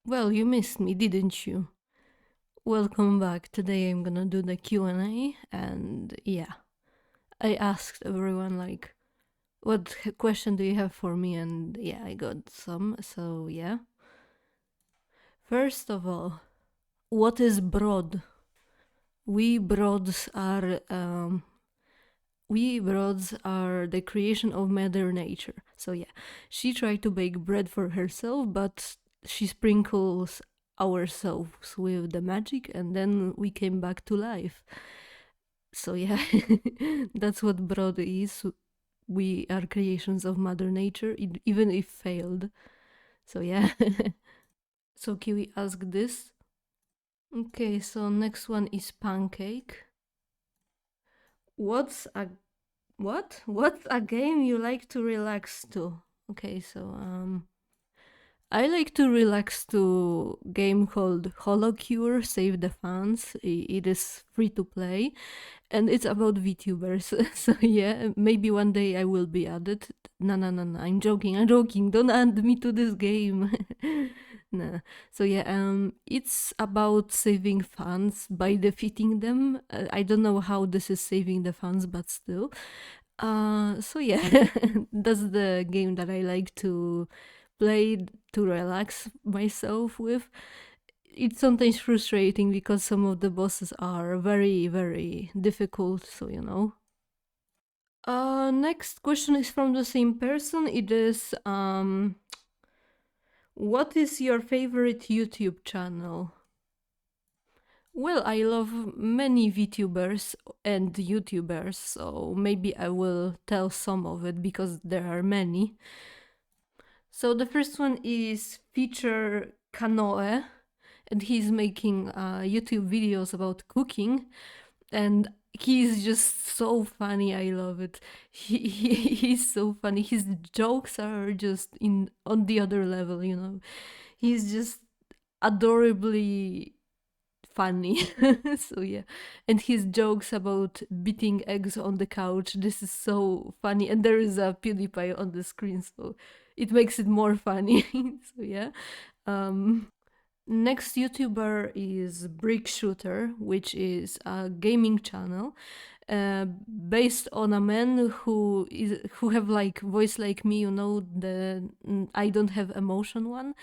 Well, you missed me, didn't you? Welcome back. Today I'm gonna do the Q&A and yeah, I asked everyone like what question do you have for me and yeah, I got some. So, yeah. First of all, what is broad? We broads are the creation of Mother Nature. So yeah, she tried to bake bread for herself, but she sprinkles ourselves with the magic, and then we came back to life. So yeah, that's what broad is. We are creations of Mother Nature, even if failed. So yeah. So Kiwi asked this. Okay, so next one is pancake. What's a What? What's a game you like to relax to? Okay, so I like to relax to game called HoloCure Save the Fans. It is free to play and it's about VTubers. So yeah, maybe one day I will be added. No, I'm joking. Don't add me to this game. Nah. So yeah, it's about saving fans by defeating them. I don't know how this is saving the fans, but still. So yeah, that's the game that I like to play to relax myself with. It's sometimes frustrating because some of the bosses are very, very difficult, so you know. Next question is from the same person. It is what is your favorite YouTube channel? Well, I love many VTubers and YouTubers, so maybe I will tell some of it because there are many. So the first one is Feature Kanoe, and he's making YouTube videos about cooking, and he's just so funny. I love it. He's so funny. His jokes are just in on the other level. He's just adorably funny. So yeah, and his jokes about beating eggs on the couch, this is so funny, and there is a PewDiePie on the screen, so it makes it more funny. So yeah. Next YouTuber is Brick Shooter, which is a gaming channel based on a man who have like voice like me, the I don't have emotion one,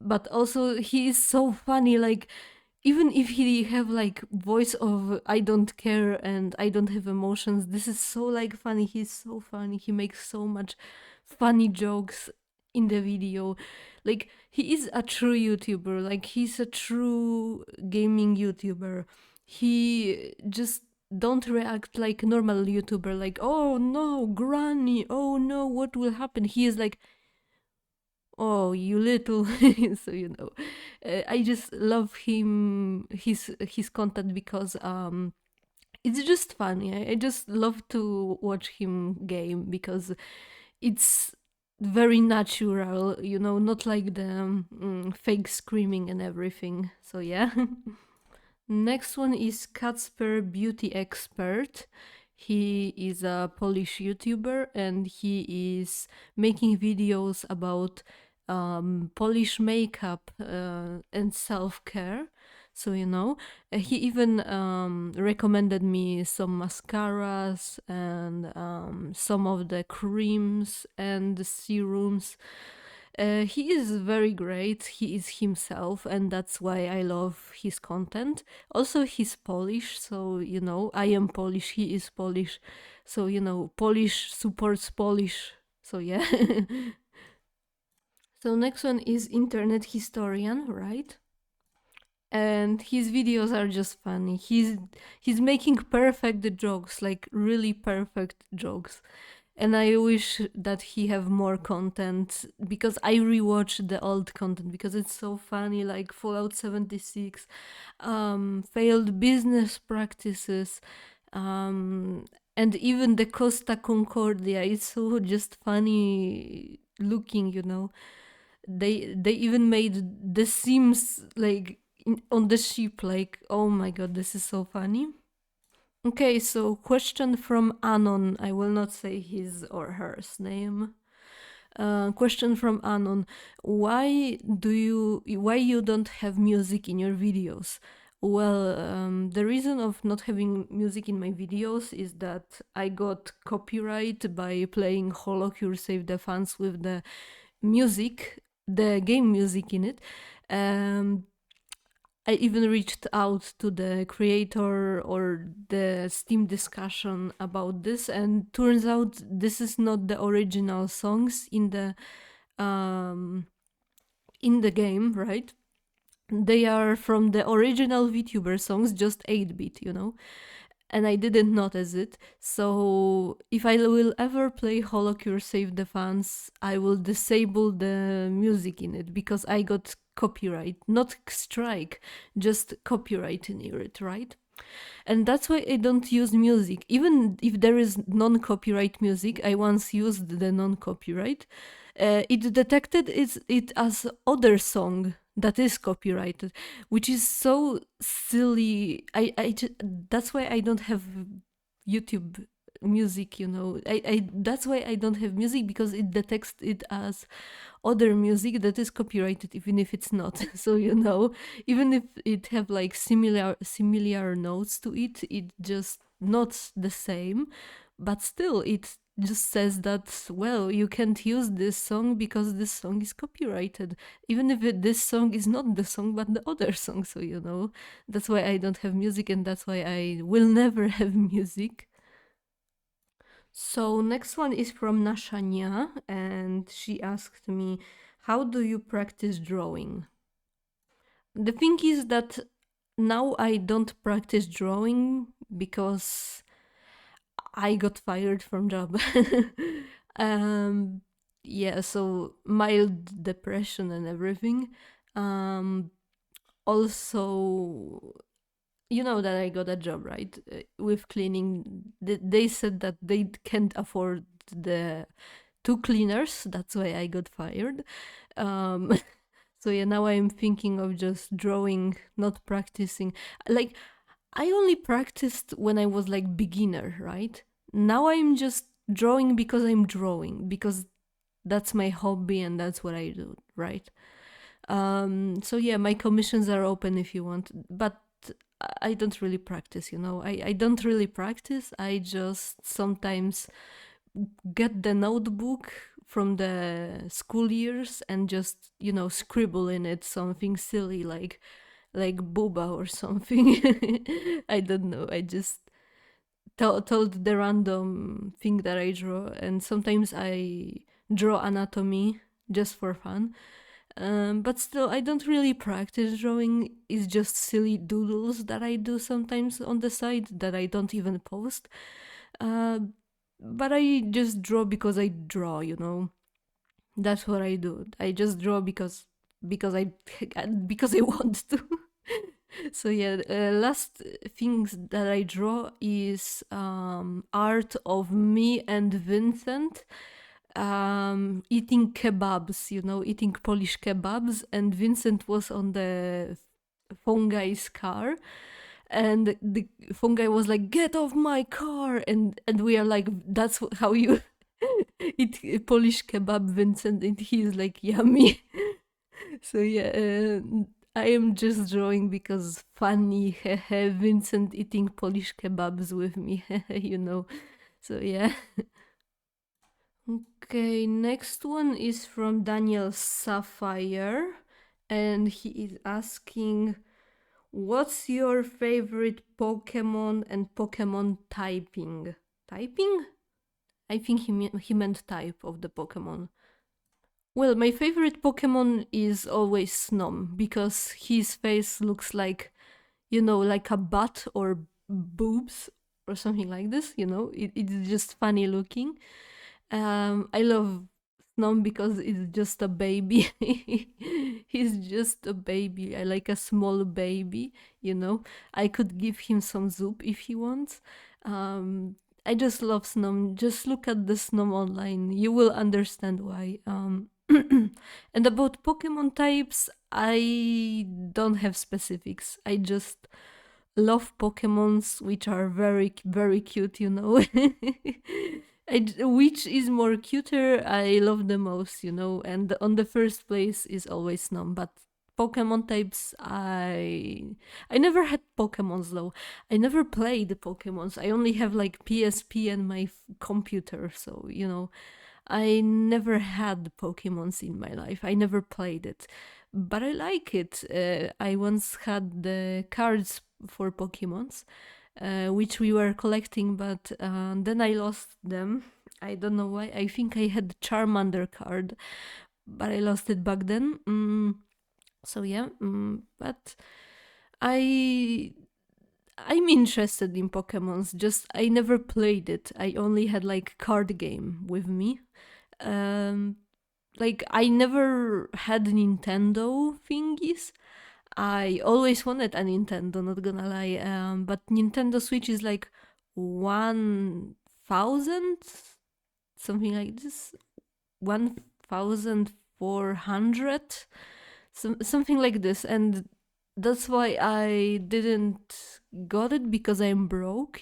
but also he is so funny. Like even if he have like voice of I don't care and I don't have emotions, this is so like funny. He's so funny. He makes so much funny jokes in the video. Like he is a true YouTuber. Like he's a true gaming YouTuber. He just don't react like normal YouTuber, like, oh no, granny, oh no, what will happen? He is like, oh, you little. So I just love his content because it's just funny. I just love to watch him game because it's very natural, not like the fake screaming and everything. So yeah. Next one is Kacper Beauty Expert. He is a Polish YouTuber and he is making videos about Polish makeup and self care. So, he even recommended me some mascaras and some of the creams and the serums. He is very great. He is himself, and that's why I love his content. Also, he's Polish, so I am Polish. He is Polish, so Polish supports Polish. So yeah. So next one is Internet Historian, right? And his videos are just funny. He's making perfect jokes, like really perfect jokes. And I wish that he have more content because I rewatch the old content because it's so funny, like Fallout 76, failed business practices, and even the Costa Concordia. It's so just funny looking. They even made the Sims like on the ship. Like, oh my god, this is so funny. Okay, so question from Anon. I will not say his or hers name. Question from Anon: why you don't have music in your videos? Well, the reason of not having music in my videos is that I got copyright by playing Holocure Save the Fans with the music, the game music in it. Um, I even reached out to the creator or the Steam discussion about this, and turns out this is not the original songs um, in the game, right? They are from the original VTuber songs, just 8-bit, you know? And I didn't notice it. So if I will ever play Holocure Save the Fans, I will disable the music in it because I got copyright, not strike, just copyright near it, right? And that's why I don't use music. Even if there is non copyright music, I once used the non copyright. It detected it as other song that is copyrighted, which is so silly. That's why I don't have YouTube music, you know. That's why I don't have music, because it detects it as other music that is copyrighted even if it's not. So you know, even if it have like similar notes to it, it just not the same, but still it just says that, well, you can't use this song because this song is copyrighted, even if this song is not the song but the other song. So you know, that's why I don't have music, and that's why I will never have music. So next one is from Nashanya, and she asked me, "How do you practice drawing?" The thing is that now I don't practice drawing because I got fired from job. um, yeah, so mild depression and everything. Um, Also, you know that I got a job, right? With cleaning. They said that they can't afford the two cleaners. That's why I got fired. Um, so yeah, now I'm thinking of just drawing, not practicing. Like, I only practiced when I was like beginner, right? Now I'm just drawing because I'm drawing, because that's my hobby and that's what I do, right? So yeah, my commissions are open if you want, but I don't really practice, you know. I don't really practice. I just sometimes get the notebook from the school years and just, you know, scribble in it something silly like booba or something. I don't know. I just told the random thing that I draw, and sometimes I draw anatomy just for fun. But still, I don't really practice drawing. It's just silly doodles that I do sometimes on the side that I don't even post. Uh, but I just draw because I draw, you know. That's what I do. I just draw because I because I want to. So yeah, last things that I draw is art of me and Vincent eating kebabs, you know, eating Polish kebabs, and Vincent was on the Fungai's car, and the Fungai was like, "Get off my car!" and we are like, "That's how you eat Polish kebab, Vincent," and he's like, "Yummy." So yeah, I am just drawing because funny, hehe, Vincent eating Polish kebabs with me, you know. So yeah. Okay, next one is from Daniel Sapphire, and he is asking, "What's your favorite Pokemon and Pokemon typing?" Typing? I think he meant type of the Pokemon. Well, my favorite Pokemon is always Snom because his face looks like, you know, like a butt or boobs or something like this, you know? It's just funny looking. I love Snom because it's just a baby. He's just a baby. I like a small baby, you know. I could give him some soup if he wants. I just love Snom. Just look at the Snom online. You will understand why. And about Pokemon types, I don't have specifics. I just love Pokemons which are very, very cute, you know. which is more cuter, I love the most, and on the first place is always Snom, but Pokemon types, I never had Pokemons though. I never played the Pokemons. I only have like PSP and my computer, so I never had Pokemons in my life. I never played it, but I like it. I once had the cards for Pokemons, which we were collecting, but then I lost them. I don't know why. I think I had Charmander card, but I lost it back then. So yeah, but I I'm interested in Pokemons. Just I never played it. I only had like card game with me. Um, like I never had Nintendo thingies. I always wanted a Nintendo, not gonna lie. But Nintendo Switch is like 1,000, something like this, 1,400, something like this, and that's why I didn't got it, because I'm broke.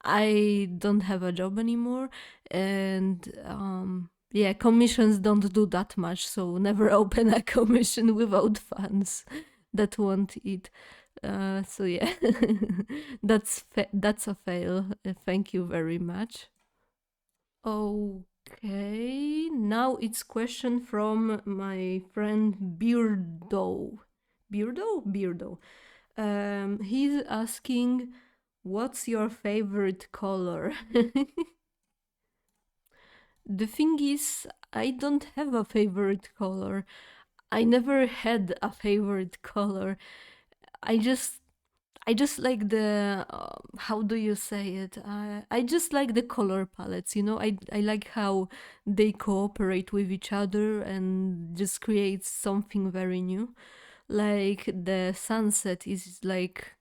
I don't have a job anymore, and yeah, commissions don't do that much, so never open a commission without funds that want it. So yeah, that's a fail. Thank you very much. Okay, now it's question from my friend Beardo. Beardo. He's asking, "What's your favorite color?" The thing is, I don't have a favorite color. I never had a favorite color. I just I just like the how do you say it? I just like the color palettes. I like how they cooperate with each other and just create something very new. Like the sunset is like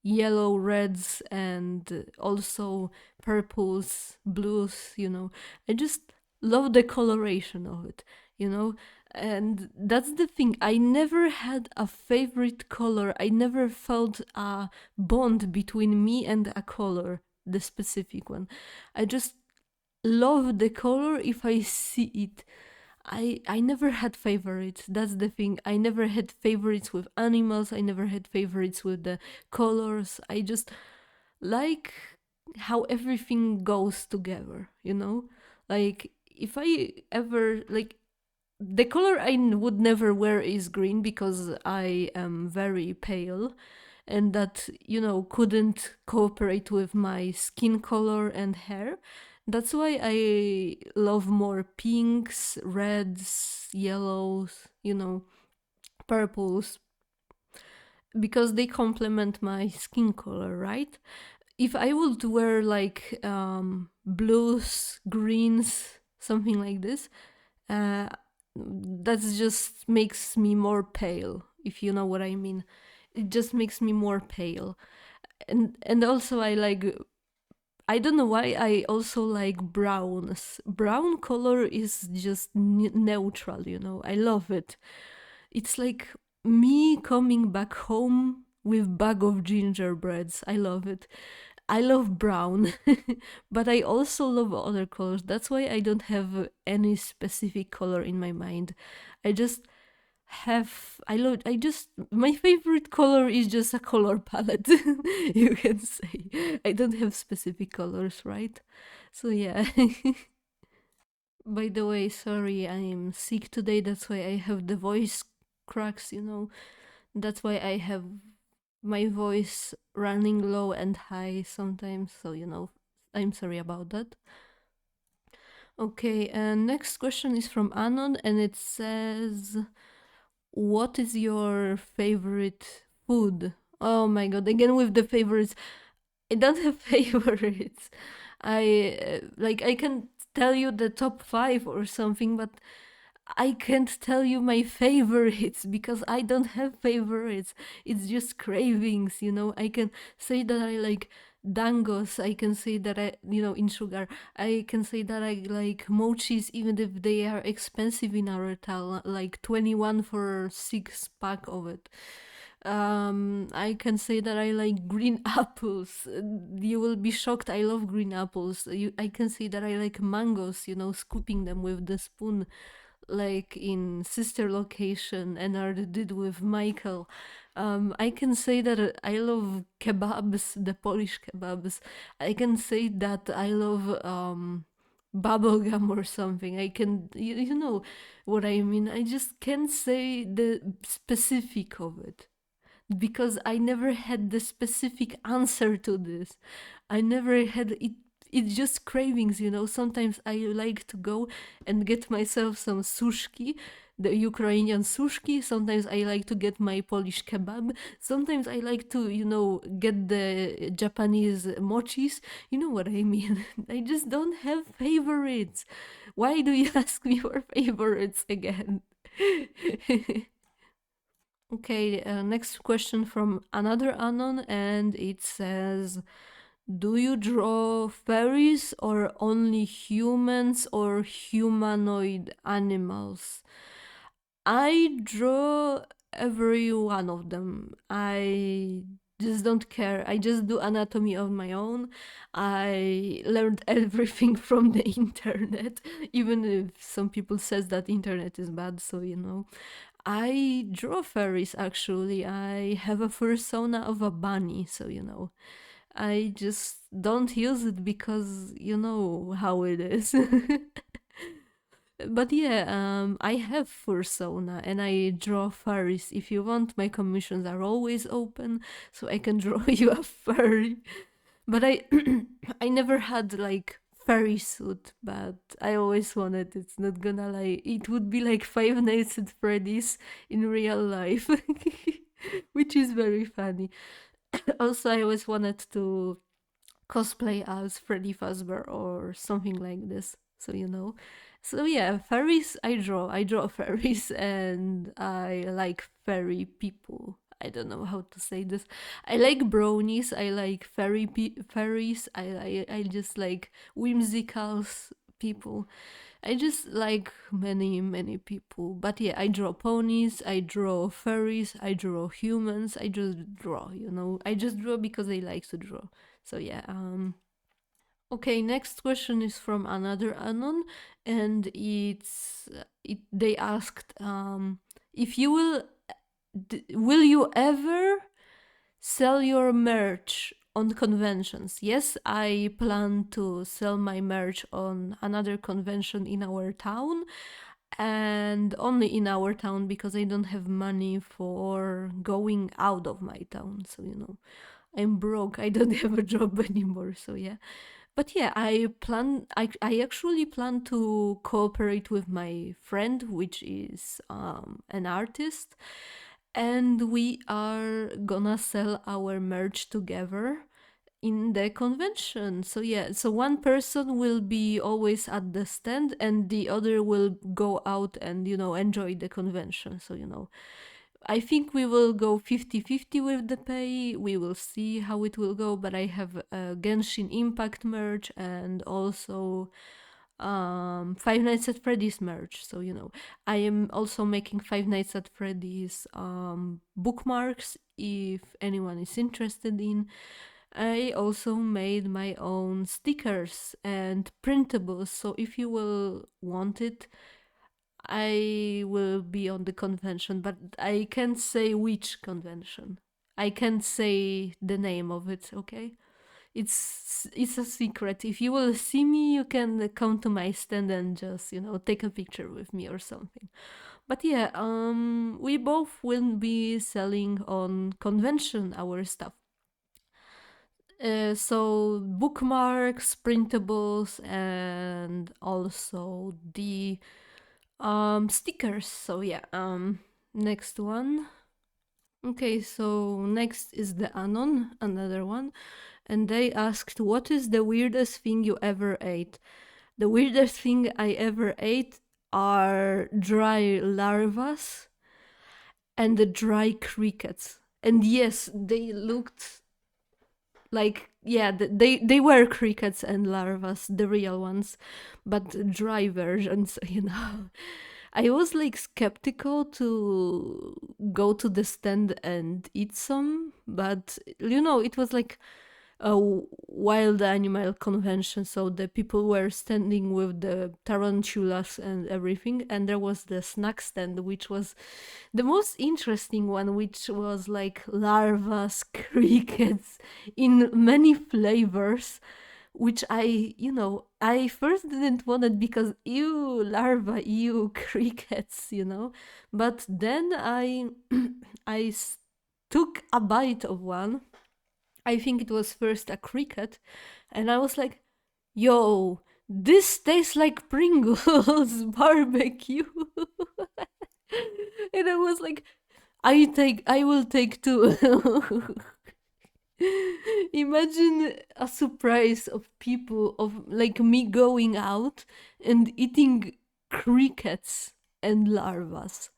yellow, reds, and also purples, blues. I just love the coloration of it. You know, and that's the thing. I never had a favorite color. I never felt a bond between me and a color, the specific one. I just love the color if I see it. I never had favorites. That's the thing. I never had favorites with animals. I never had favorites with the colors. I just like how everything goes together. Like if I ever like the color I would never wear is green, because I am very pale, and that couldn't cooperate with my skin color and hair. That's why I love more pinks, reds, yellows, purples, because they complement my skin color, right? If I would wear like blues, greens, something like this, uh, that just makes me more pale, if you know what I mean. It just makes me more pale. And also I don't know why I also like browns. Brown color is just neutral. I love it. It's like me coming back home with bag of gingerbreads. I love it. I love brown, but I also love other colors. That's why I don't have any specific color in my mind. I just I just my favorite color is just a color palette. You can say I don't have specific colors, right? So yeah. By the way, sorry, I'm sick today. That's why I have the voice cracks. That's why I have my voice running low and high sometimes. So, I'm sorry about that. Okay, and next question is from Anon, and it says, "What is your favorite food?" Oh my god, again with the favorites. I don't have favorites. I can tell you the top 5 or something, but I can't tell you my favorites because I don't have favorites. It's just cravings. I can say that I like dangos. I can say that in sugar. I can say that I like mochis, even if they are expensive in our town, like 21 for 6 pack of it. I can say that I like green apples. You will be shocked. I love green apples. I can say that I like mangoes, scooping them with the spoon, like in Sister Location, and I did with Michael. I can say that I love kebabs, the Polish kebabs. I can say that I love bubblegum or something. I can, you know what I mean. I just can't say the specific of it because I never had the specific answer to this. I never had it. It's just cravings. Sometimes I like to go and get myself some sushki, the Ukrainian sushki. Sometimes I like to get my Polish kebab. Sometimes I like to, get the Japanese mochis. You know what I mean? I just don't have favorites. Why do you ask me for favorites again? Okay, next question from another anon, and it says, do you draw fairies or only humans or humanoid animals? I draw every one of them. I just don't care. I just do anatomy on my own. I learned everything from the internet, even if some people says that internet is bad, so. I draw fairies actually. I have a persona of a bunny, so. I just don't use it because you know how it is. But yeah, I have persona and I draw furries. If you want, my commissions are always open, so I can draw you a furry. But I, I never had like furry suit, but I always wanted. It's not gonna lie, it would be like Five Nights at Freddy's in real life, which is very funny. Also, I always wanted to cosplay as Freddy Fazbear or something like this. So. So yeah, fairies I draw. I draw fairies and I like fairy people. I don't know how to say this. I like brownies. I like fairies. I just like whimsical people. I just like many people. But yeah, I draw ponies, I draw fairies, I draw humans, I just draw. I just draw because I like to draw. So yeah, okay, next question is from another anon, and they asked if you will you ever sell your merch on conventions? Yes, I plan to sell my merch on another convention in our town, and only in our town because I don't have money for going out of my town. So, I'm broke. I don't have a job anymore. So, yeah. But yeah, I actually plan to cooperate with my friend, which is an artist, and we are gonna sell our merch together in the convention. So yeah, so one person will be always at the stand and the other will go out and enjoy the convention. So I think we will go 50-50 with the pay. We will see how it will go, but I have Genshin Impact merch and also Five Nights at Freddy's merch. So I am also making Five Nights at Freddy's bookmarks if anyone is interested in. I also made my own stickers and printables, so if you will want it, I will be on the convention, but I can't say which convention. I can't say the name of it, okay? It's a secret. If you will see me, you can come to my stand and just, take a picture with me or something. But yeah, we both will be selling on convention our stuff. So bookmarks, printables, and also the stickers. So yeah, next one. Okay, so next is the Anon, another one, and they asked, what is the weirdest thing you ever ate? The weirdest thing I ever ate are dry larvas and the dry crickets. And yes, they looked like, yeah, they were crickets and larvas, the real ones, but dry versions. I was like skeptical to go to the stand and eat some, but it was like a wild animal convention, so the people were standing with the tarantulas and everything, and there was the snack stand, which was the most interesting one, which was like larvas, crickets in many flavors, which I first didn't want it because ew, larva, ew, crickets. But then I took a bite of one. I think it was first a cricket, and I was like, yo, this tastes like Pringles barbecue. And I was like, I will take two. Imagine a surprise of people of like me going out and eating crickets and larvas.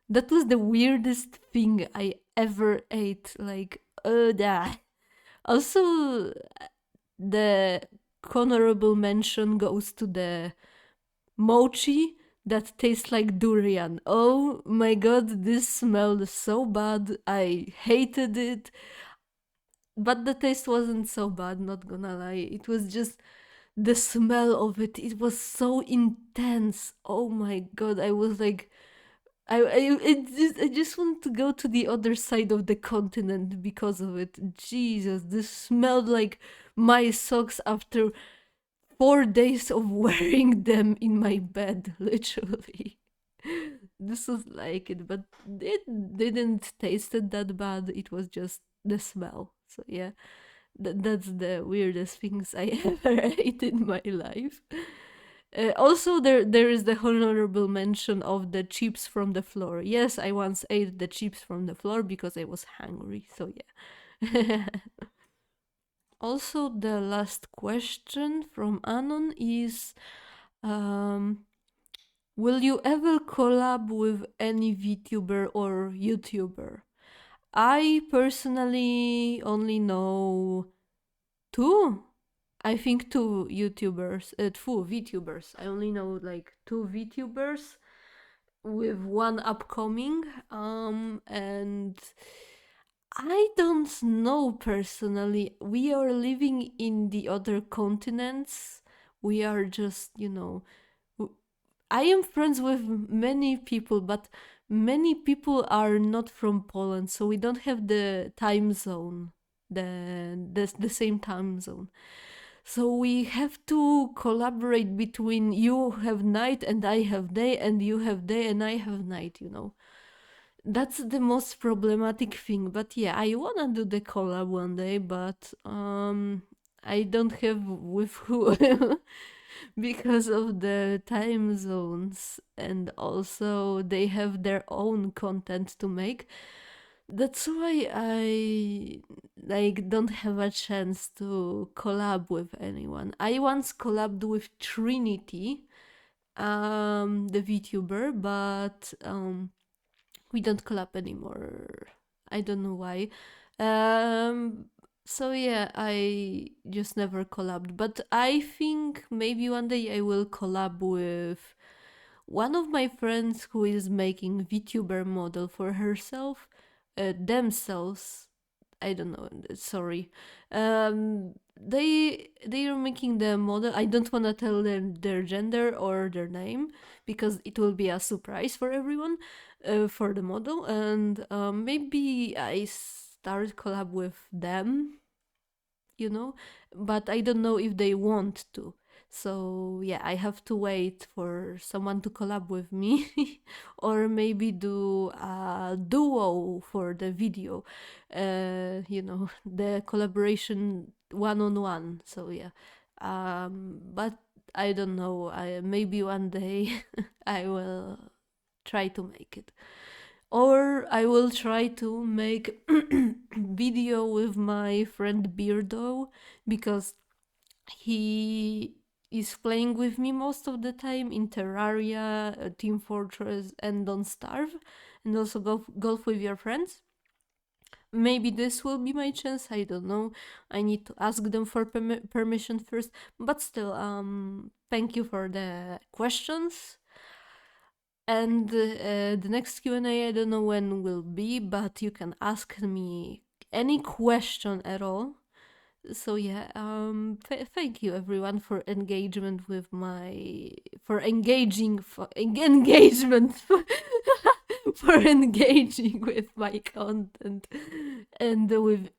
That was the weirdest thing I ever ate. Like, that. Also, the honorable mention goes to the mochi that tastes like durian. Oh my god, this smelled so bad. I hated it. But the taste wasn't so bad, not gonna lie. It was just the smell of it. It was so intense. Oh my god, I was like, I just want to go to the other side of the continent because of it. Jesus, this smelled like my socks after 4 days of wearing them in my bed, literally. This was like it, but it didn't taste it that bad. It was just the smell. So yeah, that's the weirdest things I ever ate in my life. Also, there is the honorable mention of the chips from the floor. Yes, I once ate the chips from the floor because I was hungry. So yeah. Also, the last question from Anon is, um, will you ever collab with any VTuber or YouTuber? I personally only know two. I think two YouTubers, two VTubers. I only know like two VTubers with one upcoming. And I don't know personally. We are living in the other continents. We are just, I am friends with many people, but many people are not from Poland, so we don't have the time zone, the same time zone. So we have to collaborate between you have night and I have day, and you have day and I have night. That's the most problematic thing. But yeah, I wanna do the collab one day, but I don't have with who. Because of the time zones, and also they have their own content to make. That's why I like don't have a chance to collab with anyone. I once collabed with Trinity, the VTuber, but we don't collab anymore. I don't know why. Um, so yeah, I just never collabed. But I think maybe one day I will collab with one of my friends who is making VTuber model for herself, themselves. I don't know. Sorry. They are making the model. I don't want to tell them their gender or their name because it will be a surprise for everyone, for the model. And maybe I start collab with them, but I don't know if they want to. So yeah, I have to wait for someone to collab with me, or maybe do a duo for the video. The collaboration one on one. So yeah, but I don't know. Maybe one day I will try to make it, or I will try to make video with my friend Beardo, because he is playing with me most of the time in Terraria, Team Fortress, and Don't Starve, and also golf with your friends. Maybe this will be my chance. I don't know. I need to ask them for permission first. But still, thank you for the questions. And the next Q&A, I don't know when will be, but you can ask me any question at all. So yeah, thank you everyone for engagement with my for engaging for engagement for engaging with my content and with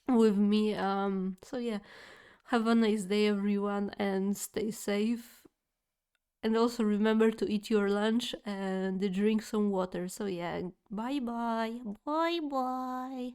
with me. So yeah, have a nice day everyone and stay safe. And also remember to eat your lunch and drink some water. So yeah, bye bye. Bye bye.